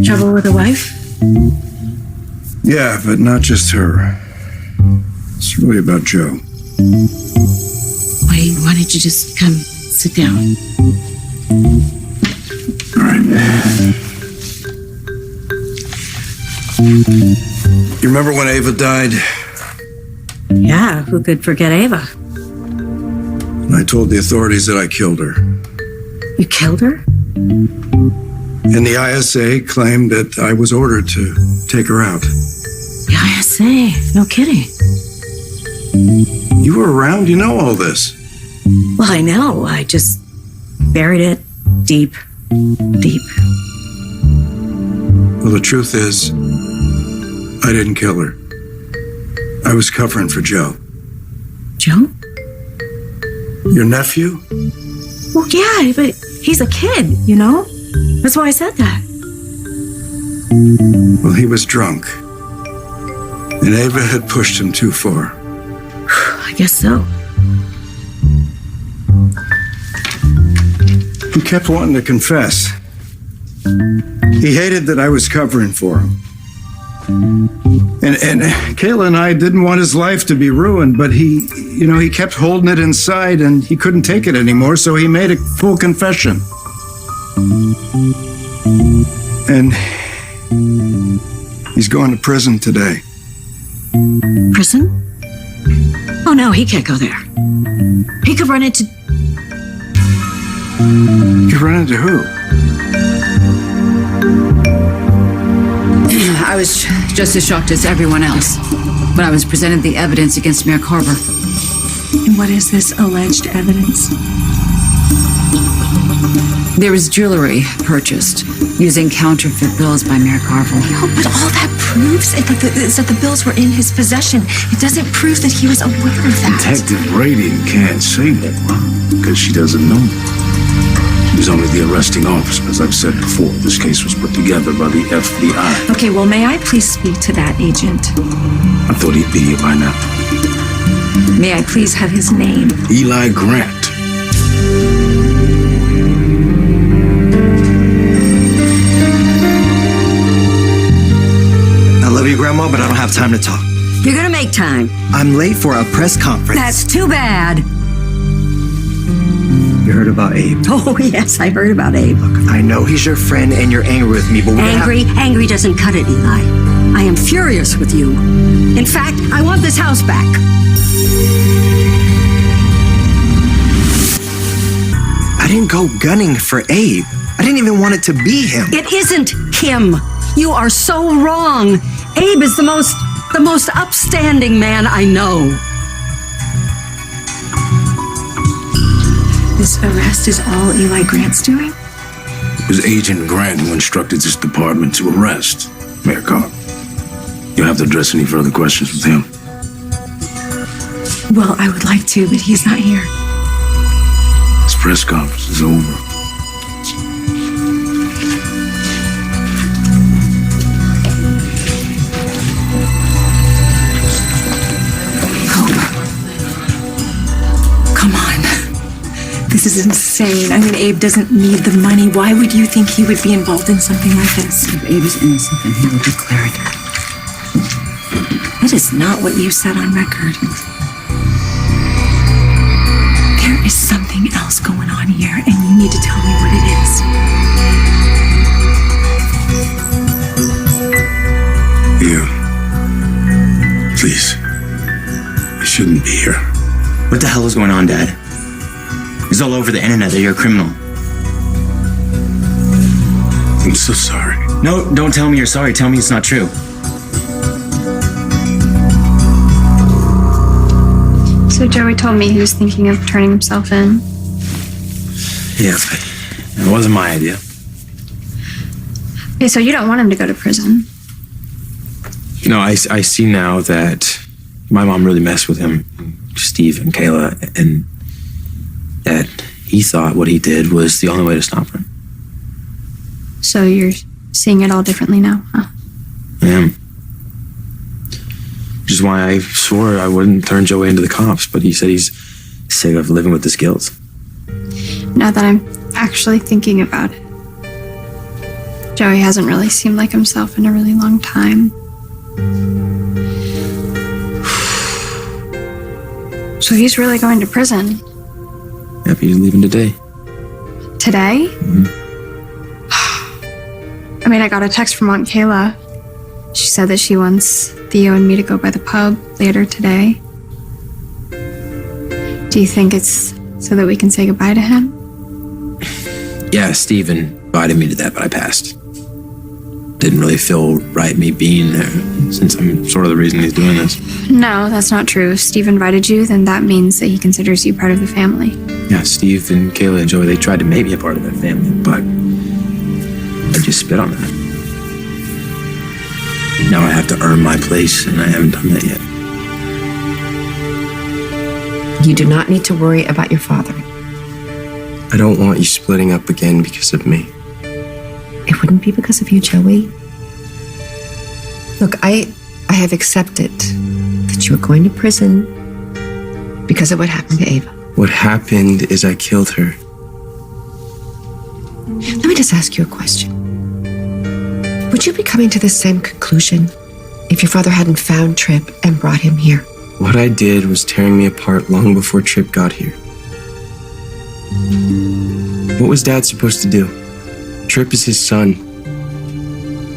Trouble with a wife? Yeah, but not just her. It's really about Joe. Why don't you just come sit down? All right. You remember when Ava died? Yeah, who could forget Ava? And I told the authorities that I killed her. You killed her? And the ISA claimed that I was ordered to take her out. The ISA? No kidding. You were around, you know all this. Well, I know. I just buried it deep. Well, the truth is, I didn't kill her. I was covering for Joe. Joe? Your nephew? Well, yeah, but he's a kid, you know? That's why I said that. Well, he was drunk. And Ava had pushed him too far. I guess so. He kept wanting to confess. He hated that I was covering for him. And Kayla and I didn't want his life to be ruined, but he kept holding it inside and he couldn't take it anymore, so he made a full confession. And he's going to prison today. Prison? Oh no, he can't go there. He could run into... You run into who? I was just as shocked as everyone else when I was presented the evidence against Mayor Carver. And what is this alleged evidence? There was jewelry purchased using counterfeit bills by Mayor Carver. Oh, but all that proves is that the bills were in his possession. It doesn't prove that he was aware of that. Detective Radian can't say more because she doesn't know. She's only the arresting officer. As I've said before, this case was put together by the FBI. Okay, well, may I please speak to that agent? I thought he'd be here by now. May I please have his name? Eli Grant. I love you, Grandma, but I don't have time to talk. You're gonna make time. I'm late for a press conference. That's too bad. You heard about Abe? Oh, yes, I heard about Abe. Look, I know he's your friend and you're angry with me, but Angry doesn't cut it, Eli. I am furious with you. In fact, I want this house back. I didn't go gunning for Abe. I didn't even want it to be him. It isn't him. You are so wrong. Abe is the most upstanding man I know. This arrest is all Eli Grant's doing? It was Agent Grant who instructed this department to arrest Mayor Carver. You'll have to address any further questions with him. Well, I would like to, but he's not here. This press conference is over. Come on. This is insane. I mean, Abe doesn't need the money. Why would you think he would be involved in something like this? If Abe is innocent, then he will declare it. That is not what you said on record. There is something else going on here, and you need to tell me what it is. Please. You shouldn't be here. What the hell is going on, Dad? It's all over the internet that you're a criminal. I'm so sorry. No, don't tell me you're sorry. Tell me it's not true. So Joey told me he was thinking of turning himself in. Yes, but it wasn't my idea. Okay, so you don't want him to go to prison. You know, I see now that my mom really messed with him, Steve and Kayla, and that he thought what he did was the only way to stop her. So you're seeing it all differently now, huh? I am. Which is why I swore I wouldn't turn Joey into the cops, but he said he's sick of living with this guilt. Now that I'm actually thinking about it, Joey hasn't really seemed like himself in a really long time. So he's really going to prison. Yep, he's leaving today. Today? I mean, I got a text from Aunt Kayla. She said that she wants Theo and me to go by the pub later today. Do you think it's so that we can say goodbye to him? Yeah, Steve invited me to that, but I passed. Didn't really feel right me being there, since I'm sort of the reason he's doing this. No, that's not true. If Steve invited you, then that means that he considers you part of the family. Yeah, Steve and Kayla and Joey, they tried to make me a part of that family, but I just spit on that. Now I have to earn my place, and I haven't done that yet. You do not need to worry about your father. I don't want you splitting up again because of me. It wouldn't be because of you, Joey. Look, I have accepted that you are going to prison because of what happened to Ava. What happened is I killed her. Let me just ask you a question. Would you be coming to the same conclusion if your father hadn't found Tripp and brought him here? What I did was tearing me apart long before Tripp got here. What was Dad supposed to do? Tripp is his son.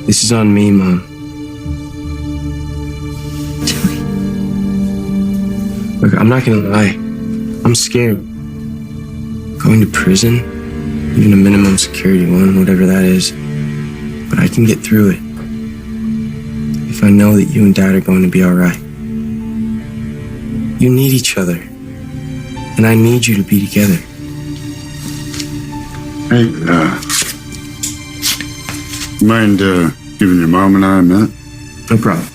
This is on me, Mom. Joey. Look, I'm not gonna lie. I'm scared. Going to prison, even a minimum security one, whatever that is. But I can get through it. If I know that you and Dad are going to be all right. You need each other. And I need you to be together. Hey, mind giving your mom and I a minute? No problem.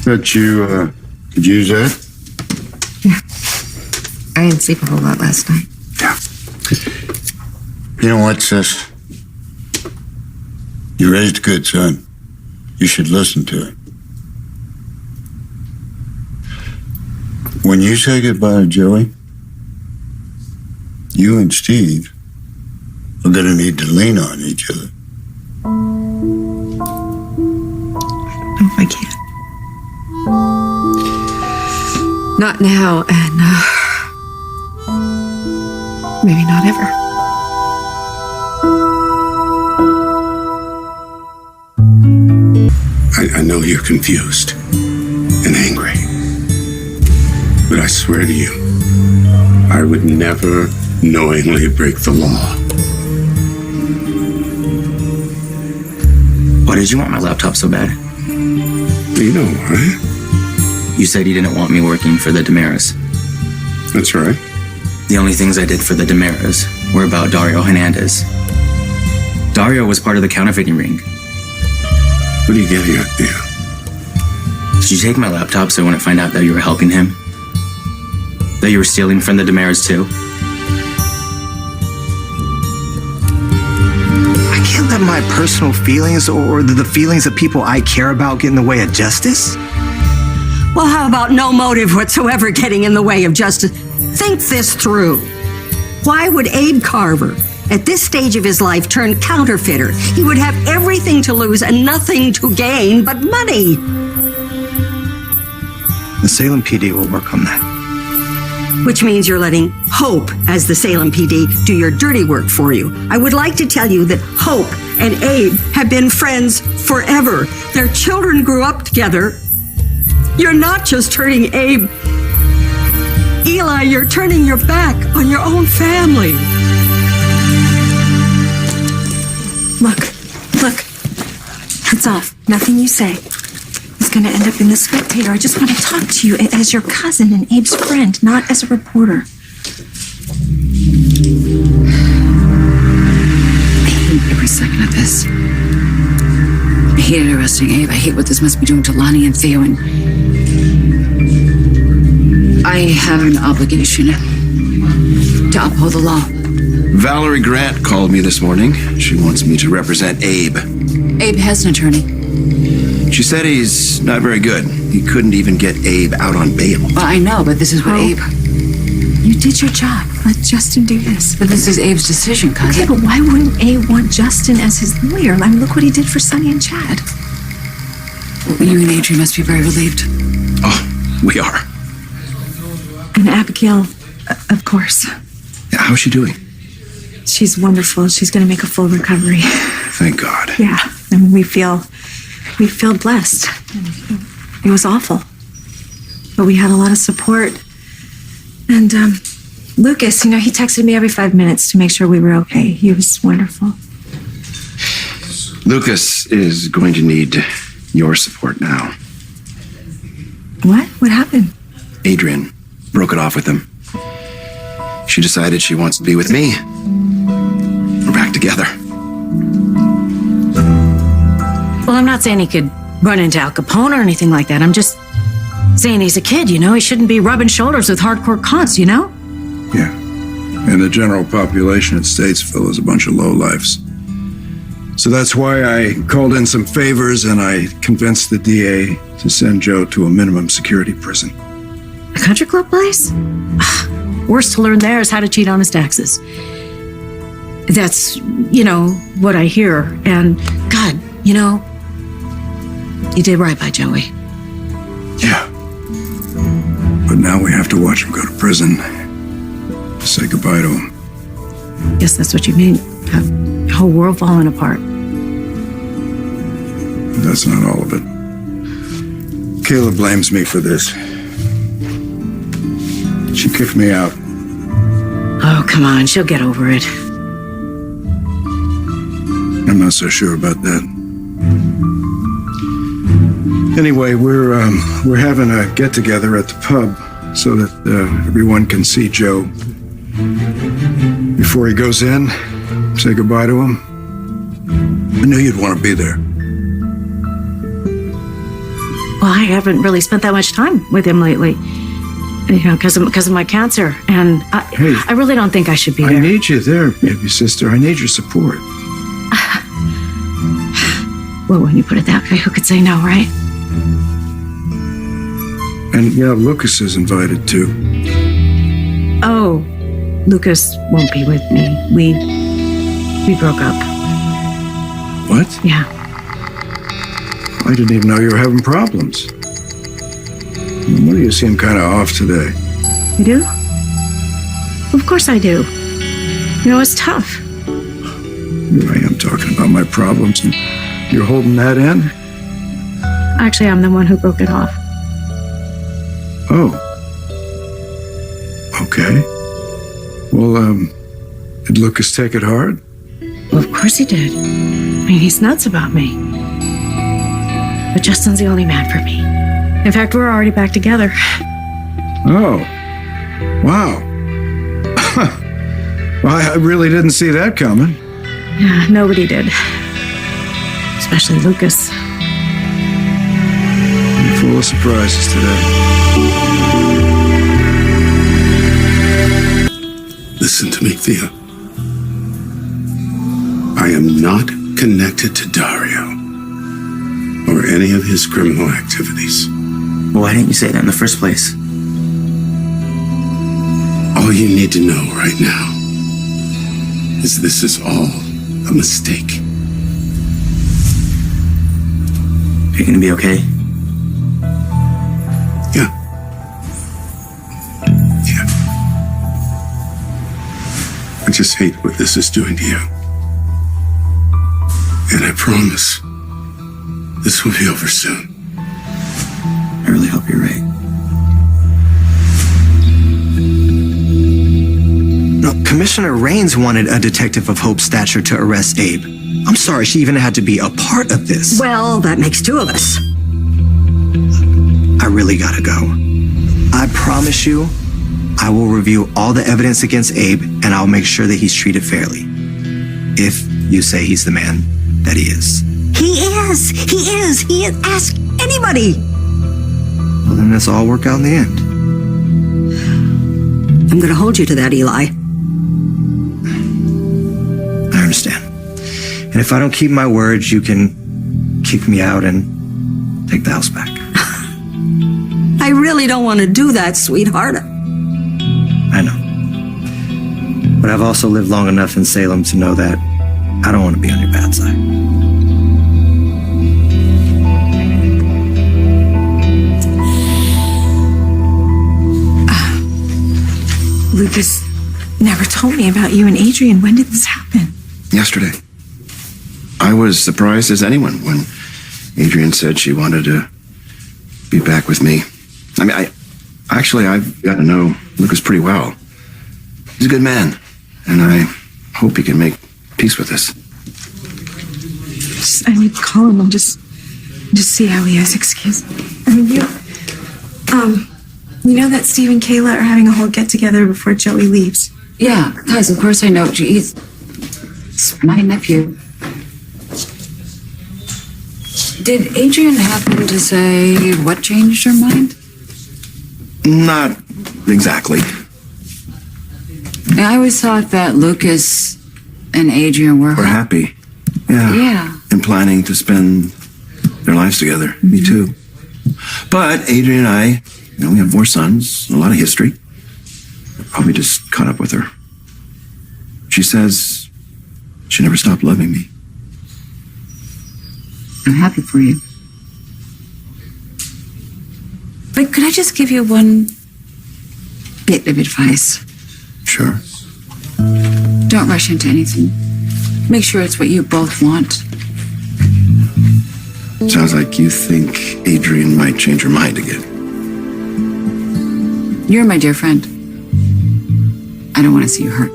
Bet you could use that? I didn't sleep a whole lot last night. Yeah. You know what, sis? You raised a good son. You should listen to him. When you say goodbye to Joey, you and Steve are going to need to lean on each other. No, I can't. Not now, and maybe not ever. I know you're confused and angry, but I swear to you, I would never knowingly break the law. Why did you want my laptop so bad? You know why? You said you didn't want me working for the Damaras. That's right. The only things I did for the Damaras were about Dario Hernandez. Dario was part of the counterfeiting ring. What are you getting at, Theo? Did you take my laptop so I wouldn't find out that you were helping him? That you were stealing from the Damaras too? I can't let my personal feelings or the feelings of people I care about get in the way of justice. Well, how about no motive whatsoever getting in the way of justice? Think this through. Why would Abe Carver, at this stage of his life, turn counterfeiter? He would have everything to lose and nothing to gain but money. The Salem PD will work on that. Which means you're letting Hope, as the Salem PD, do your dirty work for you. I would like to tell you that Hope and Abe have been friends forever. Their children grew up together. You're not just hurting Abe. Eli, you're turning your back on your own family. Look. It's off. Nothing you say is going to end up in The Spectator. I just want to talk to you as your cousin and Abe's friend, not as a reporter. I hate every second of this. I hated arresting Abe. I hate what this must be doing to Lonnie and Theo, and I have an obligation to uphold the law. Valerie Grant called me this morning. She wants me to represent Abe. Abe has an attorney. She said he's not very good. He couldn't even get Abe out on bail. Well, I know, but this is what Abe... You You did your job. Let Justin do this. But this is Abe's decision, Okay, cousin. but why wouldn't Abe want Justin as his lawyer? I mean, look what he did for Sonny and Chad. You and Adrian must be very relieved. Oh, we are. And Abigail, of course. How's she doing? She's wonderful. She's going to make a full recovery. Thank God. Yeah, I mean, we feel blessed. It was awful, but we had a lot of support. And Lucas, he texted me every 5 minutes to make sure we were okay. He was wonderful. Lucas is going to need your support now. What? What happened? Adrian broke it off with him. She decided she wants to be with me. We're back together. Well, I'm not saying he could run into Al Capone or anything like that. I'm just saying he's a kid, He shouldn't be rubbing shoulders with hardcore cons, Yeah. And the general population at Statesville is a bunch of lowlifes. So that's why I called in some favors and I convinced the DA to send Joe to a minimum security prison. A country club place? Worst to learn there is how to cheat on his taxes. That's, what I hear. And God, you did right by Joey. Yeah. But now we have to watch him go to prison. Say goodbye to him. Guess that's what you mean. The whole world falling apart. That's not all of it. Kayla blames me for this. She kicked me out. Oh, come on. She'll get over it. I'm not so sure about that. Anyway, we're having a get-together at the pub so that everyone can see Joe before he goes in. Say goodbye to him. I knew you'd want to be there. Well, I haven't really spent that much time with him lately. Because of my cancer. And I really don't think I should be there. I need you there, baby sister. I need your support. Well, when you put it that way, who could say no, right? And yeah, Lucas is invited too. Oh, Lucas won't be with me. We broke up. What? Yeah. I didn't even know you were having problems. What do you seem kind of off today? You do? Of course I do. It's tough. Here I am talking about my problems and you're holding that in? Actually, I'm the one who broke it off. Oh. Okay. Well, did Lucas take it hard? Well, of course he did. I mean, he's nuts about me. But Justin's the only man for me. In fact, we're already back together. Oh. Wow. Well, I really didn't see that coming. Yeah, nobody did. Especially Lucas. You're full of surprises today. Listen to me, Thea. I am not connected to Dario or any of his criminal activities. Well, why didn't you say that in the first place? All you need to know right now is this is all a mistake. Are you gonna be okay? Yeah. Yeah. I just hate what this is doing to you. And I promise this will be over soon. I really hope you're right. No, Commissioner Raines wanted a detective of Hope's stature to arrest Abe. I'm sorry she even had to be a part of this. Well, that makes two of us. I really gotta go. I promise you, I will review all the evidence against Abe and I'll make sure that he's treated fairly. If you say he's the man that he is. He is. He is. He is. Ask anybody. Well, then let's all work out in the end. I'm going to hold you to that, Eli. I understand. And if I don't keep my word, you can kick me out and take the house back. I really don't want to do that, sweetheart. I know. But I've also lived long enough in Salem to know that I don't want to be on your bad side. Lucas never told me about you and Adrian. When did this happen? Yesterday. I was surprised as anyone when Adrian said she wanted to be back with me. I mean, I've got to know Lucas pretty well. He's a good man, and I hope he can make peace with this. I need to call him and just see how he is. Excuse me. I mean, you know that Steve and Kayla are having a whole get-together before Joey leaves? Yeah, guys, of course I know. He's my nephew. Did Adrian happen to say what changed her mind? Not exactly. I always thought that Lucas and Adrian were happy. Yeah. Yeah. And planning to spend their lives together. Me too. But Adrian and I, we have 4 sons, a lot of history. Probably just caught up with her. She says she never stopped loving me. I'm happy for you. But could I just give you one bit of advice? Sure. Don't rush into anything. Make sure it's what you both want. Sounds like you think Adrian might change her mind again. You're my dear friend. I don't want to see you hurt.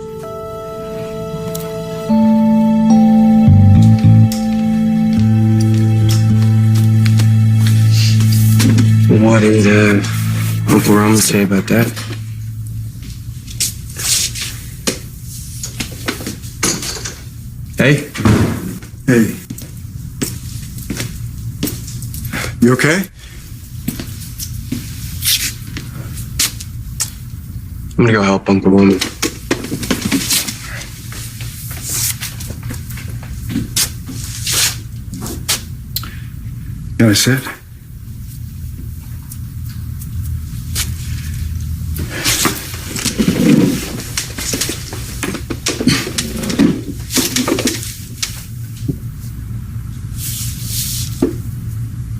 What did Uncle Ron say about that? Hey. Hey. You okay? I'm gonna go help Uncle Roman. Can I sit?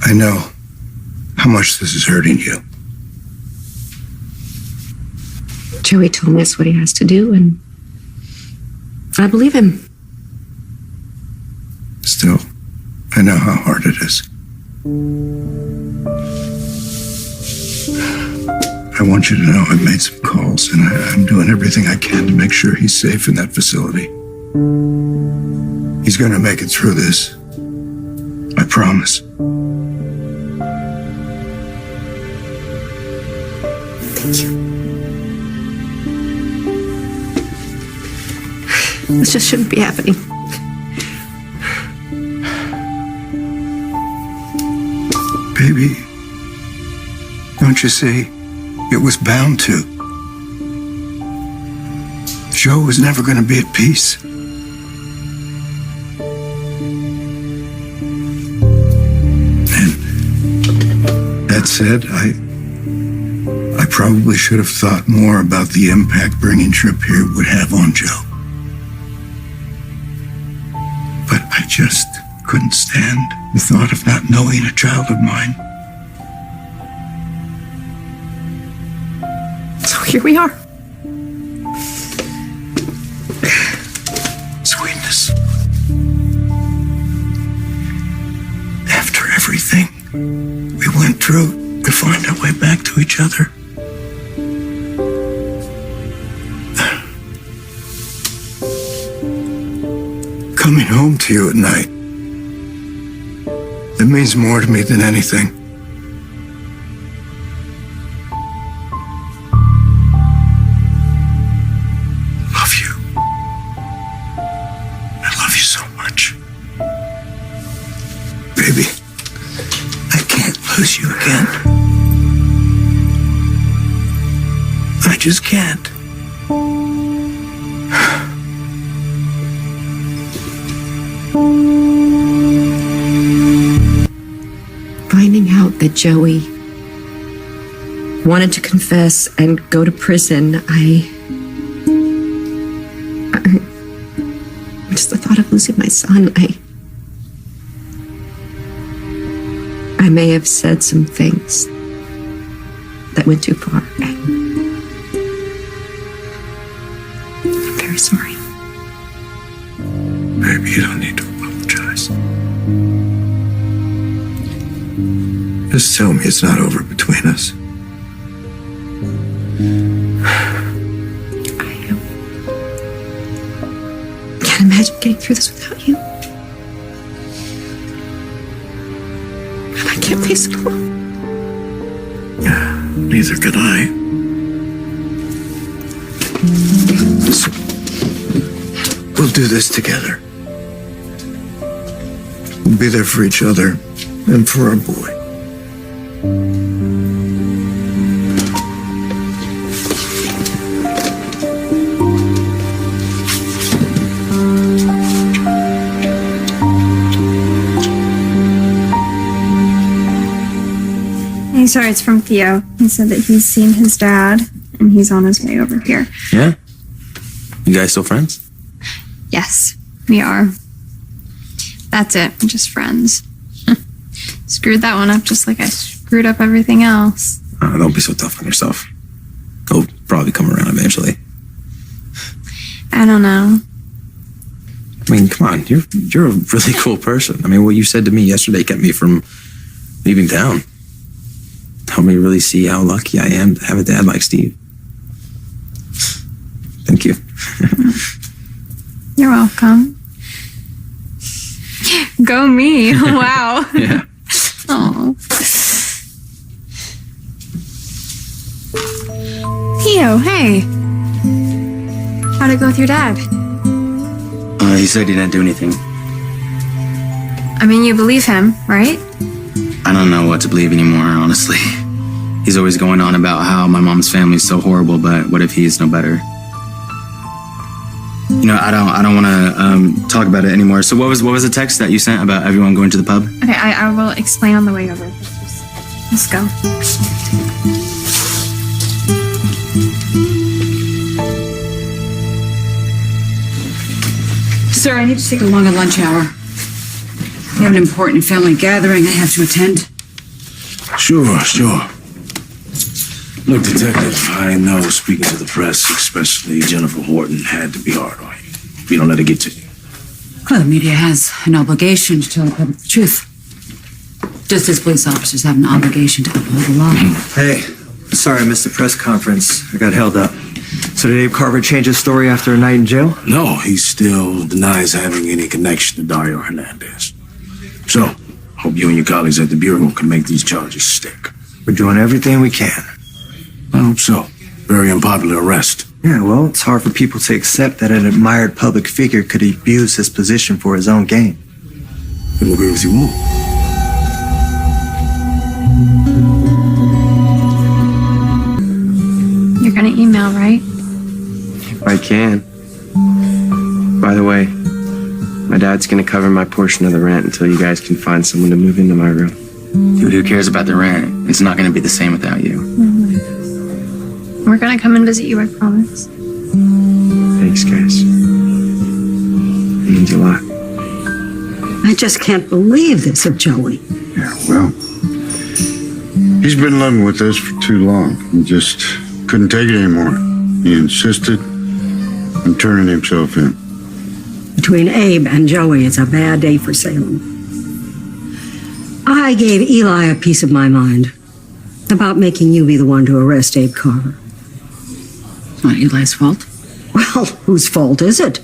I know how much this is hurting you. Joey told me that's what he has to do, and I believe him. Still, I know how hard it is. I want you to know I've made some calls, and I'm doing everything I can to make sure he's safe in that facility. He's gonna make it through this. I promise. Thank you. This just shouldn't be happening. Baby, don't you see? It was bound to. Joe was never going to be at peace. And that said, I probably should have thought more about the impact bringing Trip here would have on Joe. But I just couldn't stand the thought of not knowing a child of mine. So here we are. Sweetness. After everything we went through to find our way back to each other. Coming home to you at night. It means more to me than anything. Love you. I love you so much. Baby, I can't lose you again. I just can't. Finding out that Joey wanted to confess and go to prison, Just the thought of losing my son, I may have said some things that went too far. I'm very sorry. Baby, you don't need to apologize. Just tell me it's not over between us. Can't imagine getting through this without you. And I can't face it alone. Neither can I. So, we'll do this together. We'll be there for each other and for our boy. Hey, sorry, it's from Theo. He said that he's seen his dad and he's on his way over here. Yeah? You guys still friends? Yes, we are. That's it. We're just friends. Screwed that one up just like I screwed up everything else. Don't be so tough on yourself. He'll probably come around eventually. I don't know. I mean, come on, you're a really cool person. I mean, what you said to me yesterday kept me from leaving town. Helped me really see how lucky I am to have a dad like Steve. Thank you. You're welcome. Go me. Wow. Yeah. Oh. Theo, hey. How'd it go with your dad? He said he didn't do anything. I mean, you believe him, right? I don't know what to believe anymore, honestly. He's always going on about how my mom's family is so horrible, but what if he's no better? You know, I don't want to talk about it anymore. So what was the text that you sent about everyone going to the pub? Okay, I will explain on the way over. Let's go. Sir, I need to take a longer lunch hour. We have an important family gathering I have to attend. Sure. Look, Detective, I know speaking to the press, especially Jennifer Horton, had to be hard on you. You don't let it get to you. Well, the media has an obligation to tell the public the truth. Just as police officers have an obligation to uphold the law. Hey, sorry I missed the press conference. I got held up. So did Abe Carver change his story after a night in jail? No, he still denies having any connection to Dario Hernandez. So, hope you and your colleagues at the Bureau can make these charges stick. We're doing everything we can. I hope so. Very unpopular arrest. Yeah, well, it's hard for people to accept that an admired public figure could abuse his position for his own gain. Couldn't agree with you more. You're gonna email, right? If I can. By the way, my dad's gonna cover my portion of the rent until you guys can find someone to move into my room. Dude, who cares about the rent? It's not going to be the same without you. We're gonna come and visit you, I promise. Thanks, guys. It means a lot. I just can't believe this of Joey. Yeah, well, he's been living with us for too long. He just couldn't take it anymore. He insisted on turning himself in. Between Abe and Joey, it's a bad day for Salem. I gave Eli a piece of my mind about making you be the one to arrest Abe Carver. It's not Eli's fault. Well, whose fault is it?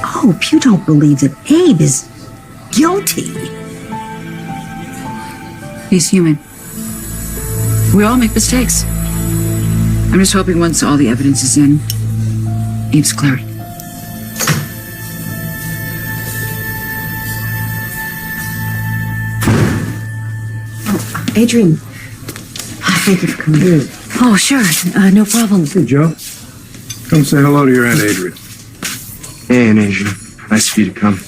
Hope you don't believe that Abe is guilty. He's human. We all make mistakes. I'm just hoping once all the evidence is in, Abe's cleared. Adrian, thank you for coming in. Oh, sure. No problem. Hey, Joe. Come say hello to your Aunt Adrian. Hey, Aunt Adrian. Nice of you to come.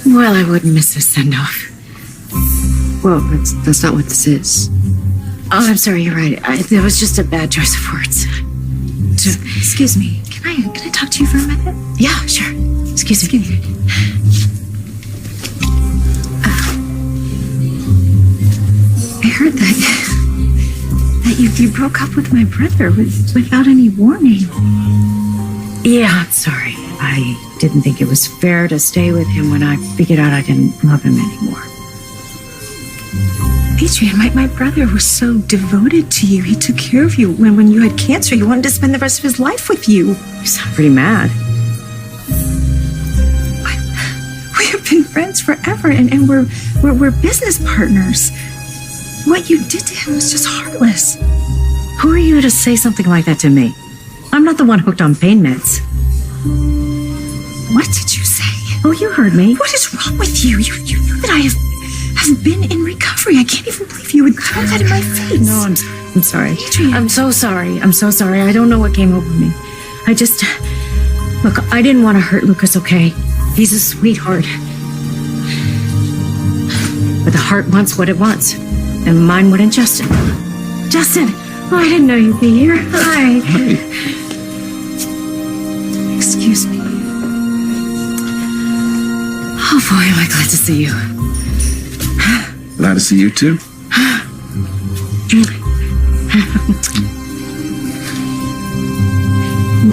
Well, I wouldn't miss a send-off. Well, that's not what this is. Oh, I'm sorry, you're right. It was just a bad choice of words. Excuse me. Can I talk to you for a minute? Yeah, sure. Excuse me. I heard that you broke up with my brother without any warning. Yeah, I'm sorry. I didn't think it was fair to stay with him when I figured out I didn't love him anymore. Adrian, my brother was so devoted to you. He took care of you when you had cancer. He wanted to spend the rest of his life with you. You sound pretty mad. We have been friends forever, and we're business partners. What you did to him was just heartless. Who are you to say something like that to me? I'm not the one hooked on pain meds. What did you say? Oh, you heard me. What is wrong with you? You know that I have been in recovery. I can't even believe you would throw that in my face. No, I'm sorry. Adrian. I'm so sorry. I'm so sorry. I don't know what came over me. Look, I didn't want to hurt Lucas, okay? He's a sweetheart. But the heart wants what it wants. And mine wouldn't, Justin. Justin! Oh, I didn't know you'd be here. Hi. Excuse me. Oh boy, am I glad to see you. Glad to see you too.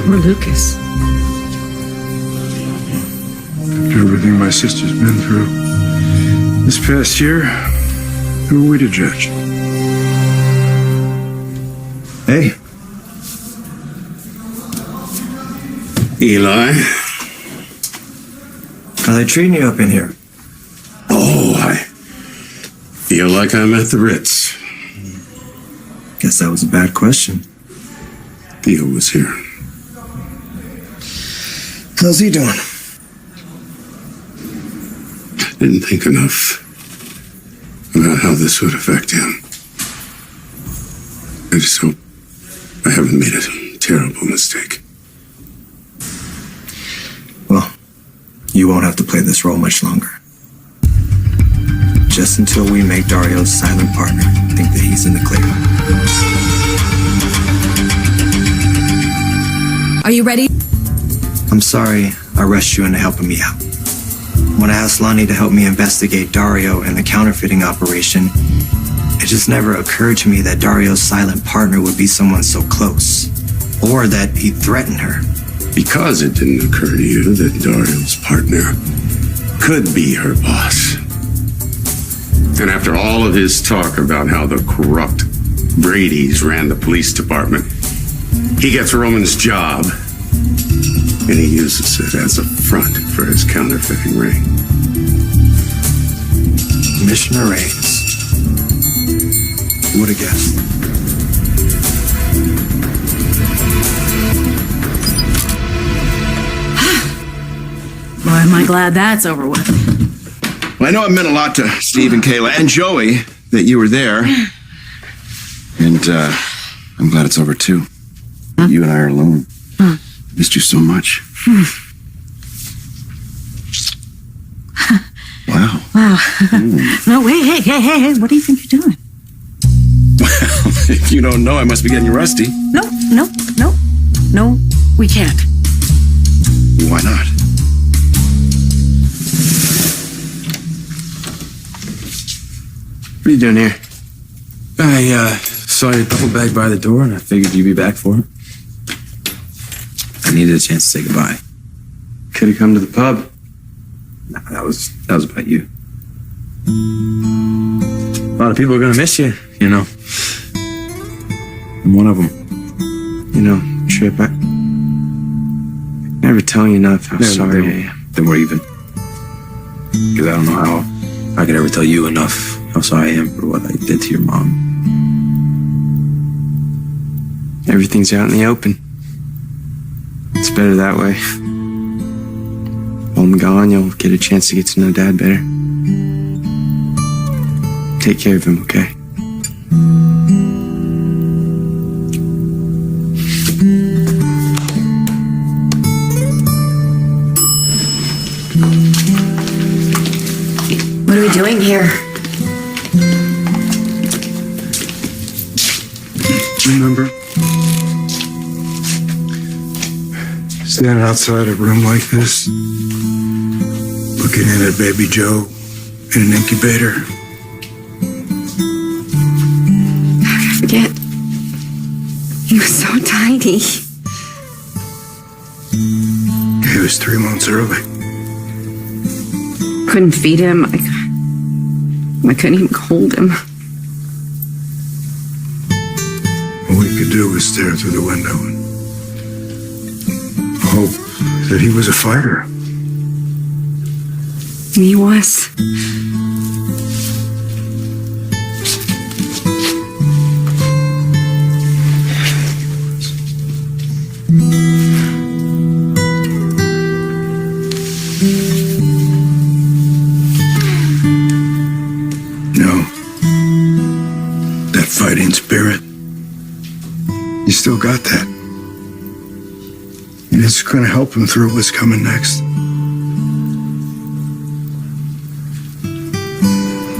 Or Lucas. After everything my sister's been through this past year, who are we to judge? Hey. Eli. How are they treating you up in here? Oh, I feel like I'm at the Ritz. Guess that was a bad question. Theo was here. How's he doing? Didn't think enough about how this would affect him. I just hope I haven't made a terrible mistake. Well, you won't have to play this role much longer. Just until we make Dario's silent partner think that he's in the clear. Are you ready? I'm sorry I rushed you into helping me out. When I asked Lonnie to help me investigate Dario and the counterfeiting operation, it just never occurred to me that Dario's silent partner would be someone so close, or that he'd threaten her. Because it didn't occur to you that Dario's partner could be her boss. And after all of his talk about how the corrupt Brady's ran the police department, he gets Roman's job, and he uses it as a front for his counterfeiting ring. Commissioner Reigns. Who would have guessed? Boy, am I glad that's over with. Well, I know it meant a lot to Steve and Kayla and Joey that you were there. And I'm glad it's over too. You and I are alone. Missed you so much. Wow. Wow. No, wait, hey, what do you think you're doing? Well, if you don't know, I must be getting rusty. No, we can't. Why not? What are you doing here? I saw your duffel bag by the door, and I figured you'd be back for it. I needed a chance to say goodbye. Could have come to the pub. Nah, that was about you. A lot of people are gonna miss you, you know. I'm one of them. You know, Trip, I can never tell you enough how sorry I am. Then we're even. Because I don't know how I could ever tell you enough how sorry I am for what I did to your mom. Everything's out in the open. It's better that way. While I'm gone, you'll get a chance to get to know Dad better. Take care of him, okay? What are we doing here? Remember? Standing outside a room like this, looking in at baby Joe in an incubator. I forget. He was so tiny. He was 3 months early. Couldn't feed him. I couldn't even hold him. All we could do was stare through the window and hope that he was a fighter. He was. No. That fighting spirit. You still got that. And it's going to help him through what's coming next.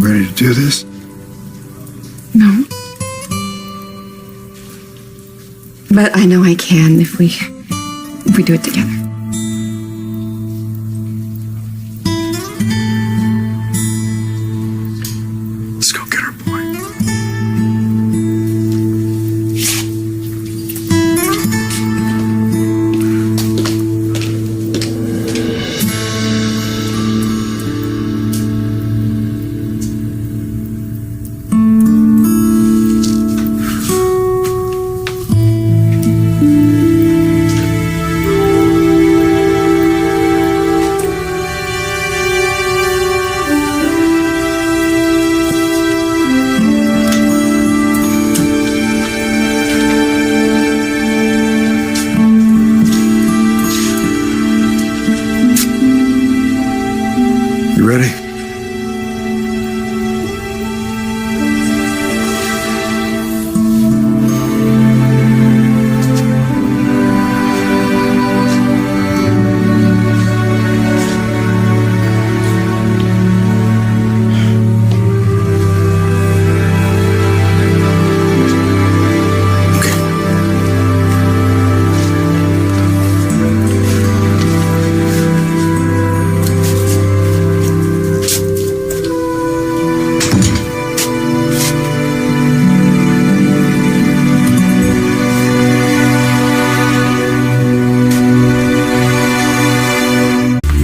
Ready to do this? No. But I know I can if we do it together. Let's go get our boy. You ready?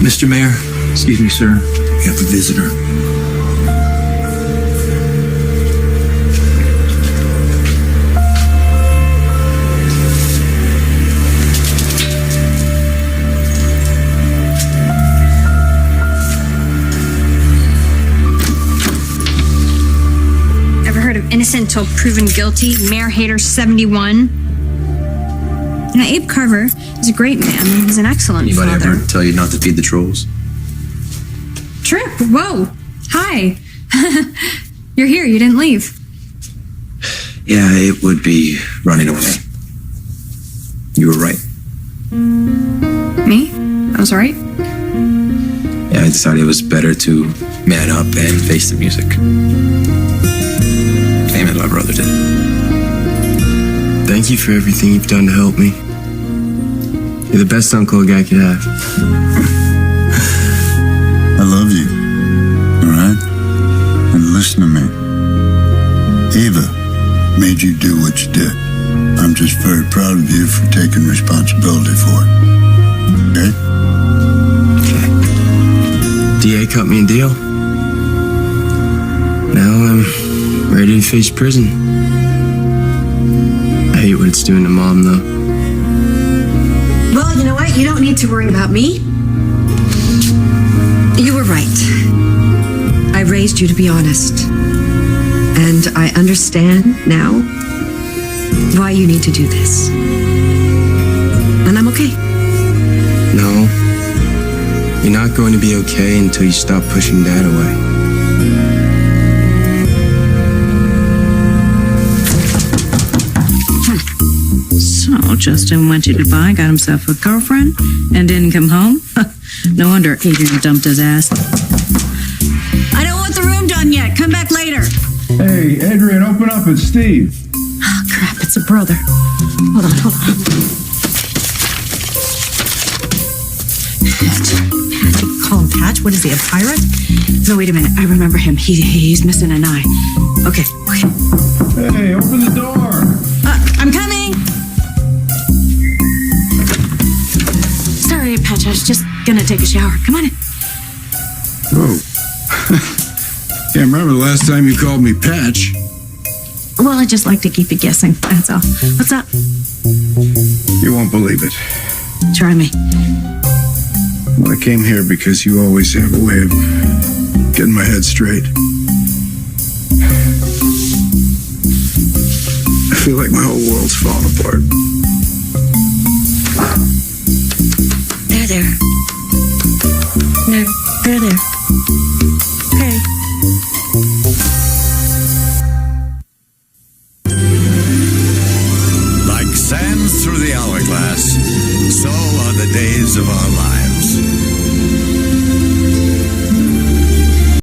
Mr. Mayor, excuse me, sir. We have a visitor. Ever heard of innocent until proven guilty? Mayor Hater 71. Now, Abe Carver is a great man. He's an excellent Anybody father. ever tell you not to feed the trolls? Trip, whoa, hi. You're here, you didn't leave. Yeah, it would be running away. You were right. Me? I was right. Yeah, I decided it was better to man up and face the music. Same as my brother did. Thank you for everything you've done to help me. You're the best uncle a guy could have. I love you, all right? And listen to me. Eva made you do what you did. I'm just very proud of you for taking responsibility for it. Okay? DA cut me a deal. Now I'm ready to face prison. I hate what it's doing to Mom, though. Well, you know what? You don't need to worry about me. You were right. I raised you to be honest. And I understand now why you need to do this. And I'm okay. No. You're not going to be okay until you stop pushing Dad away. So Justin went to Dubai, got himself a girlfriend, and didn't come home? No wonder Adrian dumped his ass. I don't want the room done yet. Come back later. Hey, Adrian, open up. It's Steve. Oh, crap, it's a brother. Hold on. Patch? You call him Patch? What is he, a pirate? No, wait a minute. I remember him. He's missing an eye. Okay. Hey, open the door. I'm coming. Sorry, Patch. I was just gonna take a shower. Come on in. Whoa. Can't remember the last time you called me Patch. Well, I just like to keep you guessing. That's all. What's up? You won't believe it. Try me. Well, I came here because you always have a way of getting my head straight. I feel like my whole world's falling apart. There. No, there.